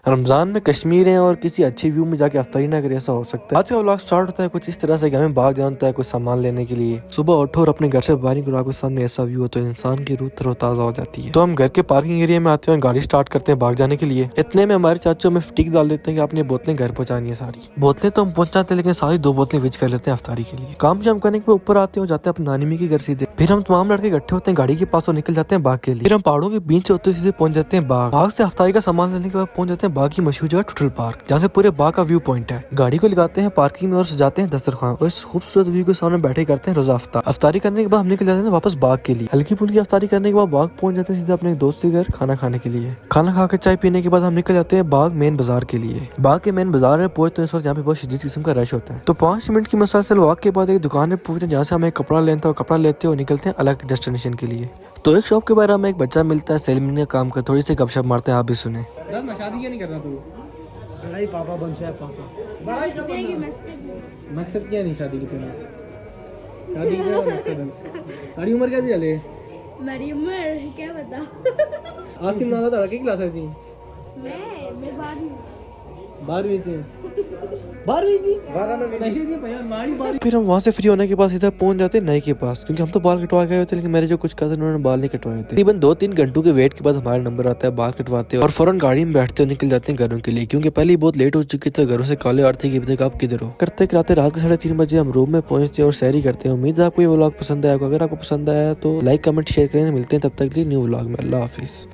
रमजान में कश्मीर है और किसी अच्छी व्यू में जाके अफ्तारी ना करे, ऐसा हो सकता है। आज का व्लॉग स्टार्ट होता है कुछ इस तरह से कि हमें बाग जाना होता है कुछ सामान लेने के लिए। सुबह उठो और अपने घर से बाहर निकलो, आपके सामने ऐसा व्यू हो तो इंसान की रूह तरोताजा हो जाती है। तो हम घर के पार्किंग एरिया में आते हैं और गाड़ी स्टार्ट करते हैं बाग जाने के लिए। इतने में हमारे चाचू हमें फटीक डाल देते हैं कि आपने बोतलें घर पहुंचानी है। सारी बोतलें तो हम पहुंचाते हैं लेकिन सारी 2 बोतलें विच कर लेते हैं अफ्तारी के लिए। काम शाम करने के ऊपर आते हैं, जाते हैं अपनी नानी मी के घर सीधे। फिर हम तमाम लड़के इकट्ठे होते हैं गाड़ी के पास और निकल जाते हैं बाग के लिए। फिर हम पहाड़ों के बीच होते सीधे पहुंच जाते हैं बाग से अफ्तारी का सामान लेने के बाद पहुंच जाते हैं बाग की मशहूर जगह टूटल पार्क, जहाँ से पूरे बाग का व्यू पॉइंट है। गाड़ी को लगाते हैं पार्किंग में और सजाते हैं दस्तरखान और इस खूबसूरत व्यू के सामने बैठे करते हैं रोजा अफ्तार। अफ्तारी करने के बाद हम निकल जाते हैं वापस बाग के लिए। हल्की फुल्की अफ्तारी करने के बाद बाग पहुंच जाते हैं सीधे अपने दोस्त के घर खाना खाने के लिए। खाना खा के चाय पीने के बाद हम निकल जाते हैं बाग मेन बाजार के लिए। बाग के मेन बाजार में पहुंचते हैं इस वक्त यहाँ पे बहुत शदीद किस्म का रश होता है। तो 5 मिनट की मुसलसल वॉक के बाद एक दुकान में पहुंचते हैं जहाँ से हमें कपड़ा लेते हैं और कपड़ा लेते हैं और निकलते हैं अलग डेस्टिनेशन के लिए। तो एक शॉप के बारे में एक बच्चा मिलता है सेलमिन का काम कर, थोड़ी सी गपशप मारते हैं, आप भी सुने। शादी क्या नहीं करना तू? बड़ा ही पापा बन से पापा बड़ा ही मकसद क्या नहीं शादी की तेरा? शादी का मकसद बड़ी उम्र क्या चले? मेरी उम्र क्या बता। आसिम नादा था की क्लास है थी? मैं 12वीं थी। 12वीं थी? नशे थी भैया मारी 12वीं। फिर हम वहाँ से फ्री होने के बाद सीधा पहुंच जाते हैं नए के पास, क्योंकि हम तो बाल कटवा गए होते लेकिन मेरे जो कुछ कजन उन्होंने बाल नहीं कटवाए होते। तकरीबन 2-3 घंटों के वेट के बाद हमारा नंबर आता है, बाल कटवाते हैं और फौरन गाड़ी में बैठते और निकल जाते हैं घरों के लिए, क्योंकि पहले ही बहुत लेट हो चुकी थी। घरों से कॉलेज आते कि तक आप किधर हो करते कराते रात के 3:30 बजे हम रूम में पहुंचते हैं और सैरी करते हैं। उम्मीद है आपको ये व्लॉग पसंद आया। अगर आपको पसंद आया तो लाइक कमेंट शेयर करें। मिलते हैं तब तक के लिए न्यू व्लॉग में। अल्लाह हाफिज।